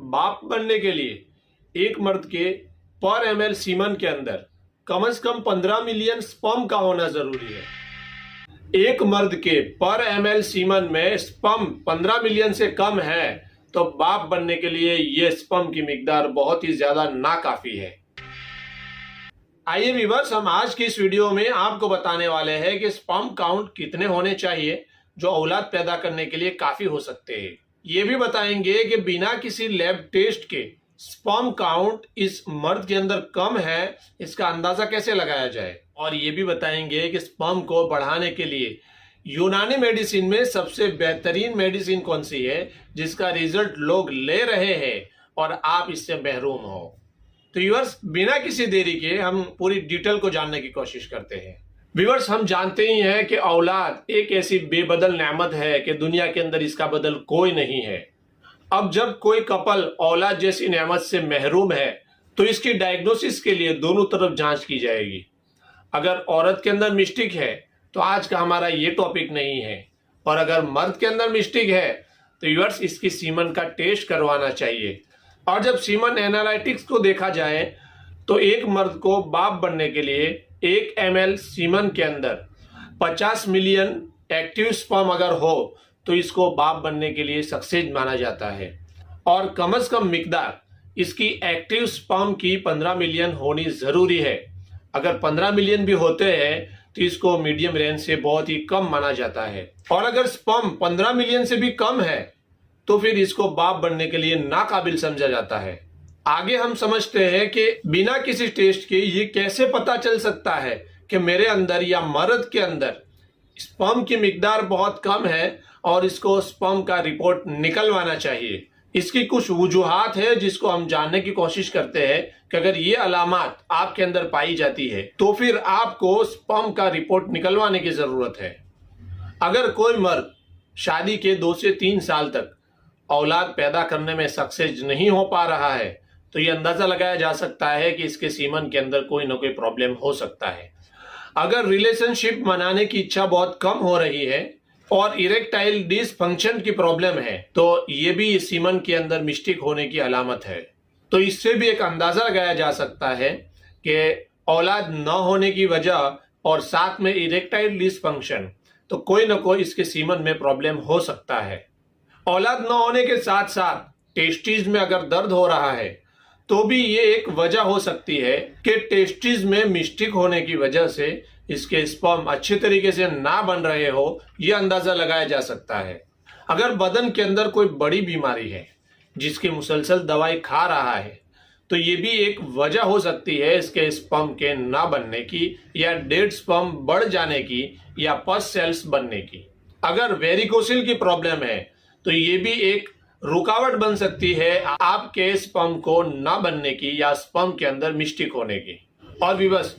बाप बनने के लिए एक मर्द के पर ml सीमन के अंदर कम से कम 15 मिलियन स्पर्म का होना जरूरी है। एक मर्द के पर ml सीमन में स्पर्म 15 मिलियन से कम है तो बाप बनने के लिए यह स्पर्म की मिकदार बहुत ही ज्यादा नाकाफी है। आइए व्यूअर्स, हम आज की इस वीडियो में आपको बताने वाले हैं कि स्पर्म काउंट कितने होने चाहिए जो औलाद पैदा करने के लिए काफी हो सकते हैं। ये भी बताएंगे कि बिना किसी लैब टेस्ट के स्पर्म काउंट इस मर्द के अंदर कम है, इसका अंदाजा कैसे लगाया जाए। और ये भी बताएंगे कि स्पर्म को बढ़ाने के लिए यूनानी मेडिसिन में सबसे बेहतरीन मेडिसिन कौन सी है जिसका रिजल्ट लोग ले रहे हैं और आप इससे महरूम हो। तो व्यूअर्स, बिना किसी देरी के हम पूरी डिटेल को जानने की कोशिश करते हैं। व्यूअर्स, हम जानते ही हैं कि औलाद एक ऐसी बेबदल नेमत है कि दुनिया के अंदर इसका बदल कोई नहीं है। अब जब कोई कपल औलाद जैसी नेमत से महरूम है तो इसकी डायग्नोसिस के लिए दोनों तरफ जांच की जाएगी। अगर औरत के अंदर मिस्टेक है तो आज का हमारा ये टॉपिक नहीं है, और अगर मर्द के अंदर मिस्टेक है तो व्यूअर्स इसकी सीमन का टेस्ट करवाना चाहिए। और जब सीमन एनालिटिक्स को देखा जाए तो एक मर्द को बाप बनने के लिए 1 ml सीमन के अंदर 50 मिलियन एक्टिव स्पर्म अगर हो तो इसको बाप बनने के लिए सक्सेस माना जाता है। और कम से कम मिकदार इसकी एक्टिव स्पर्म की 15 मिलियन होनी जरूरी है। अगर 15 मिलियन भी होते हैं तो इसको मीडियम रेंज से बहुत ही कम माना जाता है। और अगर स्पर्म 15 मिलियन से भी कम है तो फिर इसको बाप बनने के लिए नाकाबिल समझा जाता है। आगे हम समझते हैं कि बिना किसी टेस्ट के ये कैसे पता चल सकता है कि मेरे अंदर या मर्द के अंदर स्पर्म की मिकदार बहुत कम है और इसको स्पर्म का रिपोर्ट निकलवाना चाहिए। इसकी कुछ वजूहात है जिसको हम जानने की कोशिश करते हैं कि अगर ये अलामत आपके अंदर पाई जाती है तो फिर आपको स्पर्म का रिपोर्ट निकलवाने की जरूरत है। अगर कोई मर्द शादी के 2 से 3 साल तक औलाद पैदा करने में सक्सेस नहीं हो पा रहा है तो ये अंदाजा लगाया जा सकता है कि इसके सीमन के अंदर कोई ना कोई प्रॉब्लम हो सकता है। अगर रिलेशनशिप मनाने की इच्छा बहुत कम हो रही है और इरेक्टाइल डिसफंक्शन की प्रॉब्लम है तो ये भी सीमन के अंदर मिस्टेक होने की अलामत है। तो इससे भी एक अंदाजा लगाया जा सकता है कि औलाद न होने की वजह और साथ में इरेक्टाइल डिसफंक्शन, तो कोई ना कोई इसके सीमन में प्रॉब्लम हो सकता है। औलाद न होने के साथ साथ टेस्टिस में अगर दर्द हो रहा है तो भी ये एक वजह हो सकती है कि टेस्टिस में मिस्टेक होने की वजह से इसके स्पर्म अच्छे तरीके से ना बन रहे हो, ये अंदाजा लगाया जा सकता है। अगर बदन के अंदर कोई बड़ी बीमारी है जिसकी मुसलसल दवाई खा रहा है तो ये भी एक वजह हो सकती है इसके स्पर्म के ना बनने की, या डेड स्पर्म बढ़ जाने की, या पस सेल्स बनने की। अगर वेरिकोसिल की प्रॉब्लम है तो ये भी एक रुकावट बन सकती है आपके स्पर्म को ना बनने की या स्पर्म के अंदर मिस्टेक होने की। और भी बस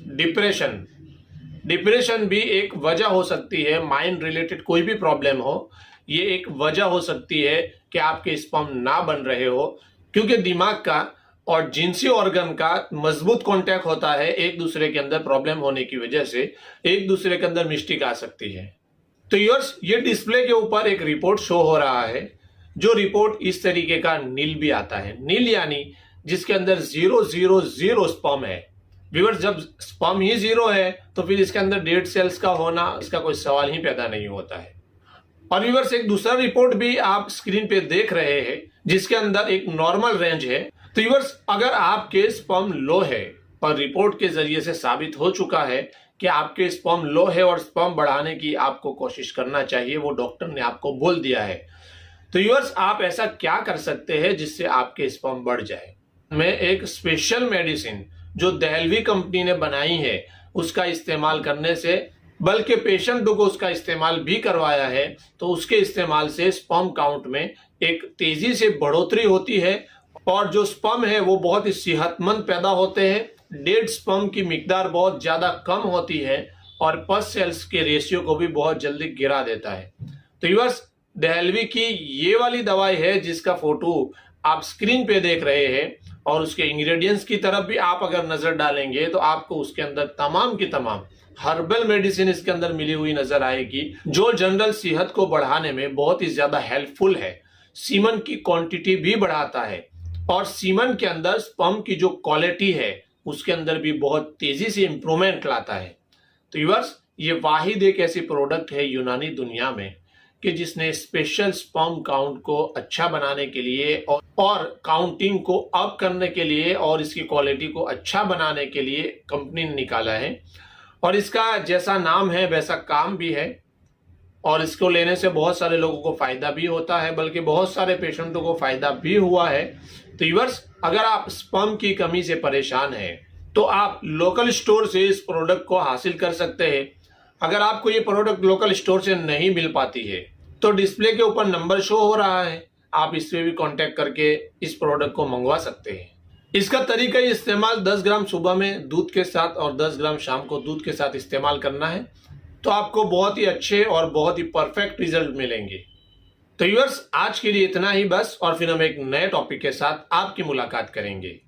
डिप्रेशन भी एक वजह हो सकती है। माइंड रिलेटेड कोई भी प्रॉब्लम हो, ये एक वजह हो सकती है कि आपके स्पर्म ना बन रहे हो, क्योंकि दिमाग का और जिनसी ऑर्गन का मजबूत कांटेक्ट होता है। एक दूसरे के अंदर प्रॉब्लम होने की वजह से एक दूसरे के अंदर मिस्टेक आ सकती है। तो व्यूअर्स, ये डिस्प्ले के ऊपर एक रिपोर्ट शो हो रहा है, जो रिपोर्ट इस तरीके का नील भी आता है। नील यानी जिसके अंदर 000 स्पर्म है। व्यूअर्स, जब स्पर्म ही 0 है तो फिर इसके अंदर डेड सेल्स का होना, इसका कोई सवाल ही पैदा नहीं होता है। और व्यूअर्स, एक दूसरा रिपोर्ट भी आप स्क्रीन पे देख रहे हैं जिसके अंदर एक नॉर्मल रेंज है। तो व्यूअर्स, अगर आपके स्पर्म लो है और रिपोर्ट के जरिए से साबित हो चुका है कि आपके स्पर्म लो है और स्पर्म बढ़ाने की आपको कोशिश करना चाहिए, वो डॉक्टर ने आपको बोल दिया है, तो व्यूअर्स आप ऐसा क्या कर सकते हैं जिससे आपके स्पर्म बढ़ जाए। मैं एक स्पेशल मेडिसिन जो दहलवी कंपनी ने बनाई है उसका इस्तेमाल करने से, बल्कि पेशेंट को उसका इस्तेमाल भी करवाया है, तो उसके इस्तेमाल से स्पर्म काउंट में एक तेजी से बढ़ोतरी होती है और जो स्पर्म है वो बहुत ही सेहतमंद पैदा होते हैं। डेड स्पर्म की मिकदार बहुत ज्यादा कम होती है और पस सेल्स के रेशियो को भी बहुत जल्दी गिरा देता है। तो व्यूअर्स, दहलवी की ये वाली दवाई है जिसका फोटो आप स्क्रीन पे देख रहे हैं, और उसके इंग्रेडिएंट्स की तरफ भी आप अगर नजर डालेंगे तो आपको उसके अंदर तमाम की तमाम हर्बल मेडिसिन इसके अंदर मिली हुई नजर आएगी, जो जनरल सेहत को बढ़ाने में बहुत ही ज्यादा हेल्पफुल है। सीमन की क्वांटिटी भी बढ़ाता है और सीमन के अंदर स्पर्म की जो क्वालिटी है उसके अंदर भी बहुत तेजी से इंप्रूवमेंट लाता है। तो व्यूअर्स, ये वाहिद एक ऐसी प्रोडक्ट है यूनानी दुनिया में कि जिसने स्पेशल स्पर्म काउंट को अच्छा बनाने के लिए और काउंटिंग को अप करने के लिए और इसकी क्वालिटी को अच्छा बनाने के लिए कंपनी ने निकाला है। और इसका जैसा नाम है वैसा काम भी है, और इसको लेने से बहुत सारे लोगों को फायदा भी होता है, बल्कि बहुत सारे पेशेंटों को फायदा भी हुआ है। तो व्यूअर्स, अगर आप स्पर्म की कमी से परेशान हैं तो आप लोकल स्टोर से इस प्रोडक्ट को हासिल कर सकते हैं। अगर आपको ये प्रोडक्ट लोकल स्टोर से नहीं मिल पाती है तो डिस्प्ले के ऊपर नंबर शो हो रहा है, आप इस पे भी कांटेक्ट करके इस प्रोडक्ट को मंगवा सकते हैं। इसका तरीका इस्तेमाल 10 ग्राम सुबह में दूध के साथ और 10 ग्राम शाम को दूध के साथ इस्तेमाल करना है, तो आपको बहुत ही अच्छे और बहुत ही परफेक्ट रिजल्ट मिलेंगे। तो व्यूअर्स, आज के लिए इतना ही बस, और फिर हम एक नए टॉपिक के साथ आपकी मुलाकात करेंगे।